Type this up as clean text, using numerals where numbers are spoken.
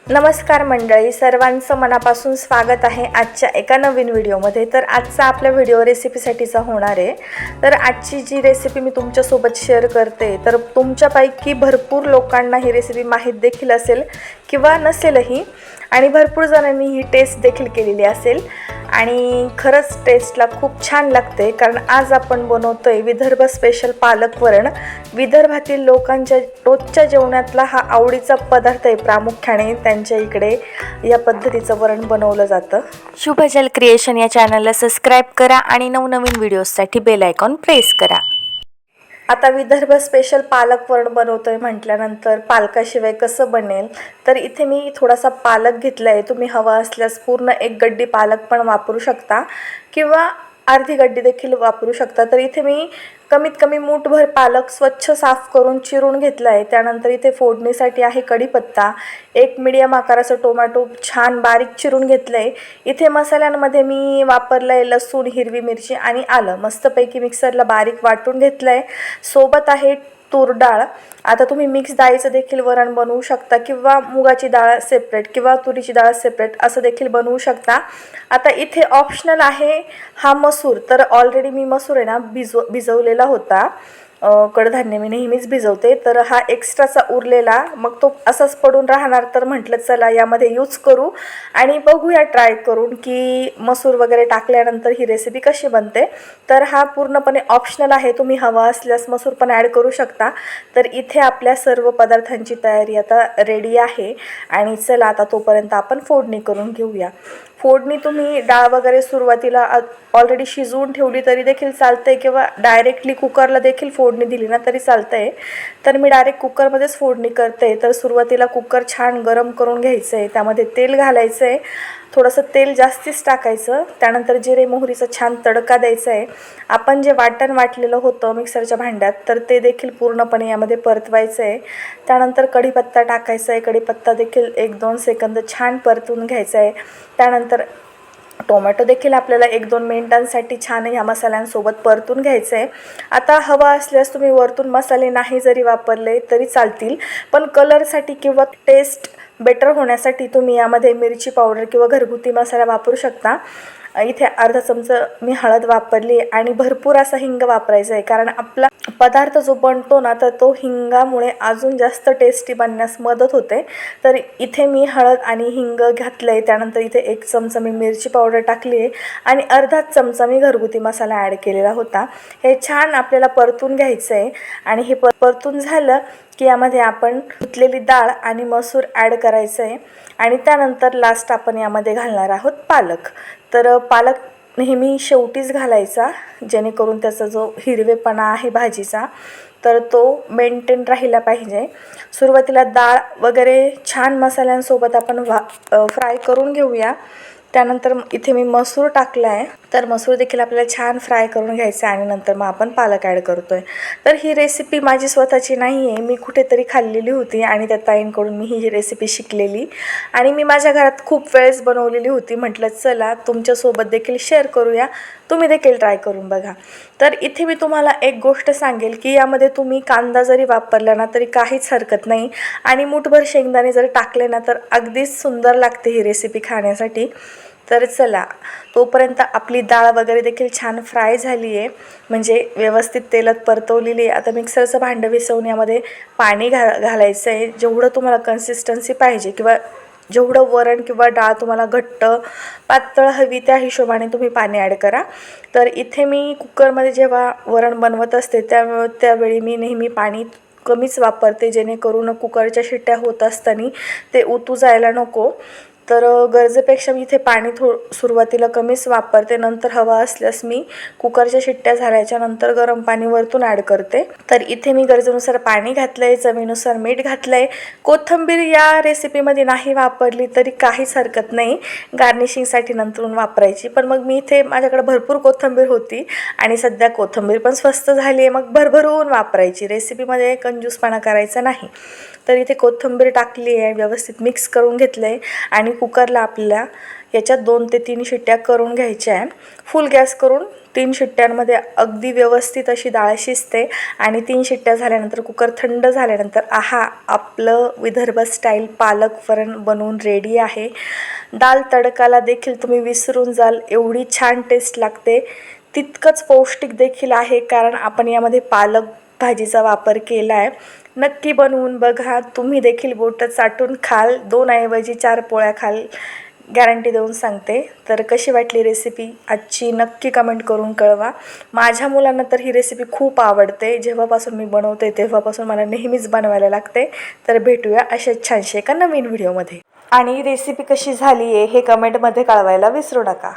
नमस्कार मंडळी, सर्वांचं मनापासून स्वागत आहे आजच्या एका नवीन व्हिडिओमध्ये। तर आजचा आपला व्हिडिओ रेसिपीसाठीचा होणार आहे। तर आजची जी रेसिपी मी तुमच्यासोबत शेअर करते तर तुमच्यापैकी भरपूर लोकांना ही रेसिपी माहीत देखील असेल किंवा नसेलही, आणि भरपूर जणांनी ही टेस्ट देखील केलेली असेल आणि खरंच टेस्टला खूप छान लागते। कारण आज आपण बनवतोय विदर्भ स्पेशल पालक वरण। विदर्भातील लोकांच्या रोजच्या जेवणातला हा आवडीचा पदार्थ आहे। प्रामुख्याने त्यांच्या इकडे या पद्धतीचं वरण बनवलं जातं। शुभजल क्रिएशन या चॅनलला सबस्क्राईब करा आणि नवनवीन व्हिडिओजसाठी बेल आयकॉन प्रेस करा। आता विदर्भ स्पेशल पालक वरण बनवतोय म्हटल्यानंतर पालकाशिवाय कसं बनेल, तर इथे मी थोडासा पालक घेतला आहे। तुम्ही हवा असल्यास पूर्ण एक गड्डी पालक पण वापरू शकता किंवा अर्धी गड्डी देखील वापरू शकता। तर इथे मी कमीत कमी मूठभर पालक स्वच्छ साफ करून चिरून घेतला आहे। त्यानंतर इथे फोडणीसाठी आहे कढीपत्ता, एक मीडियम आकाराचा टोमॅटो छान बारीक चिरून घेतलं आहे। इथे मसाल्यांमध्ये मी वापरलं आहे लसूण, हिरवी मिरची आणि आलं, मस्तपैकी मिक्सरला बारीक वाटून घेतलं आहे। सोबत आहे तूर डाळ। आता तुम्ही मिक्स डाळीचं देखील वरण बनवू शकता किंवा मुगाची डाळ सेपरेट किंवा तुरीची डाळ सेपरेट असं देखील बनवू शकता। आता इथे ऑप्शनल आहे हा मसूर। तर ऑलरेडी मी मसूर आहे ना भिजवलेला होता। कडधान्य मी नेहमीच भिजवते, तर हा एक्स्ट्राचा उरलेला मग तो असाच पडून राहणार, तर म्हटलं चला यामध्ये यूज करू आणि बघूया ट्राय करून की मसूर वगैरे टाकल्यानंतर ही रेसिपी कशी बनते। तर हा पूर्णपणे ऑप्शनल आहे, तुम्ही हवा असल्यास मसूर पण ॲड करू शकता। तर इथे आपल्या सर्व पदार्थांची तयारी आता रेडी आहे आणि चला आता तोपर्यंत आपण फोडणी करून घेऊया। फोडणी तुम्ही डाळ वगैरे सुरुवातीला ऑलरेडी शिजवून ठेवली तरी देखील चालते किंवा डायरेक्टली कुकरला देखील फोडणी दिली ना तरी चालतंय। तर मी डायरेक्ट कुकरमध्येच फोडणी करते। तर सुरुवातीला कुकर छान गरम करून घ्यायचं आहे, त्यामध्ये तेल घालायचं आहे, थोडंसं तेल जास्तीच टाकायचं। त्यानंतर जिरे मोहरीचा छान तडका द्यायचा आहे। आपण जे वाटण वाटलेलं होतं मिक्सरच्या भांड्यात तर ते देखील पूर्णपणे यामध्ये परतवायचं आहे। त्यानंतर कढीपत्ता टाकायचा आहे, कढीपत्ता देखील 1-2 सेकंद छान परतून घ्यायचा आहे। त्यानंतर टोमॅटो देखील आपल्याला 1-2 मिनिटांसाठी छान ह्या मसाल्यांसोबत परतून घ्यायचं आहे। आता हवा असल्यास तुम्ही वरतून मसाले नाही जरी वापरले तरी चालतील, पण कलरसाठी किंवा टेस्ट बेटर होण्यासाठी तुम्ही यामध्ये मिरची पावडर किंवा घरगुती मसाला वापरू शकता। इथे अर्धा चमचा मी हळद वापरली आणि भरपूर असा हिंग वापरायचा आहे, कारण आपला पदार्थ जो बनतो ना तर तो हिंगामुळे अजून जास्त टेस्टी बनण्यास मदत होते। तर इथे मी हळद आणि हिंग घातलं आहे। त्यानंतर इथे 1 चमचा मी मिरची पावडर टाकली आहे आणि अर्धा चमचा मी घरगुती मसाला ॲड केलेला होता। हे छान आपल्याला परतून घ्यायचं आहे आणि हे परतून झालं की यामध्ये आपण धुतलेली डाळ आणि मसूर ॲड करायचं आहे आणि त्यानंतर लास्ट आपण यामध्ये घालणार आहोत पालक। तर पालक नेहमी शेवटीच घालायचा, जेणेकरून त्याचा जो हिरवेपणा आहे भाजीचा तर तो मेंटेन राहिला पाहिजे। सुरुवातीला डाळ वगैरे छान मसाल्यांसोबत आपण फ्राय करून घेऊया। त्यानंतर इथे मी मसूर टाकला आहे, तर मसूर देखील आपल्याला छान फ्राय करून घ्यायचं आहे आणि नंतर मग आपण पालक ॲड करतोय। तर ही रेसिपी माझी स्वतःची नाही आहे, मी कुठेतरी खाल्लेली होती आणि त्या ताईंकडून मी ही रेसिपी शिकलेली आणि मी माझ्या घरात खूप वेळेस बनवलेली होती। म्हटलं चला तुमच्यासोबत देखील शेअर करूया, तुम्ही देखील ट्राय करून बघा। तर इथे मी तुम्हाला एक गोष्ट सांगेल की यामध्ये तुम्ही कांदा जरी वापरला ना तरी काहीच हरकत नाही आणि मूठभर शेंगदाणे जर टाकले ना तर अगदीच सुंदर लागते ही रेसिपी खाण्यासाठी। तर चला तोपर्यंत आपली डाळ वगैरे देखील छान फ्राय झाली आहे, म्हणजे व्यवस्थित तेलात परतवलेली आहे। आता मिक्सरचं भांडं विसवून यामध्ये पाणी घालायचं आहे, जेवढं तुम्हाला कन्सिस्टन्सी पाहिजे किंवा जेवढं वरण किंवा डाळ तुम्हाला घट्ट पातळ हवी त्या हिशोबाने तुम्ही पाणी ॲड करा। तर इथे मी कुकरमध्ये जेव्हा वरण बनवत असते त्यावेळी मी नेहमी पाणी कमीच वापरते, जेणेकरून कुकरच्या शिट्ट्या होत असताना ते उतू जायला नको। तर गरजेपेक्षा मी इथे पाणी सुरुवातीला कमीच वापरते, नंतर हवा असल्यास मी कुकरच्या शिट्ट्या झाल्याच्या नंतर गरम पाणी वरतून ॲड करते। तर इथे मी गरजेनुसार पाणी घातलं आहे, चवीनुसार मीठ घातलं आहे। कोथिंबीर या रेसिपीमध्ये नाही वापरली तरी काहीच हरकत नाही, गार्निशिंगसाठी नंतरून वापरायची, पण मग मी इथे माझ्याकडे भरपूर कोथिंबीर होती आणि सध्या कोथिंबीर पण स्वस्त झाली आहे, मग भरभरून वापरायची, रेसिपीमध्ये कंजूसपणा करायचा नाही। तर इथे कोथिंबीर टाकली आहे, व्यवस्थित मिक्स करून घेतलं आहे आणि कुकरला आपल्याला याच्यात 2 ते 3 शिट्ट्या करून घ्यायच्या आहे। फुल गॅस करून 3 शिट्ट्यांमध्ये अगदी व्यवस्थित अशी डाळ शिजते आणि 3 शिट्ट्या झाल्यानंतर कुकर थंड झाल्यानंतर आपलं विदर्भ स्टाईल पालक वरण बनवून रेडी आहे. दाल तडकाला देखील तुम्ही विसरून जाल, एवढी छान टेस्ट लागते. तितकंच पौष्टिक देखील आहे, कारण आपण यामध्ये पालक भाजीचा वापर केला आहे. नक्की बनवून बघा, तुम्ही देखील बोटं चाटून खाल, 2 ऐवजी 4 पोळ्या खाल, गॅरंटी देऊन सांगते. तर कशी वाटली रेसिपी आजची नक्की कमेंट करून कळवा. माझ्या मुलांना तर ही रेसिपी खूप आवडते. जेव्हापासून मी बनवते तेव्हापासून मला नेहमीच बनवायला लागते. तर भेटूया अशाच छानशे एका नवीन व्हिडिओमध्ये. आणि रेसिपी कशी झाली आहे हे कमेंटमध्ये कळवायला विसरू नका.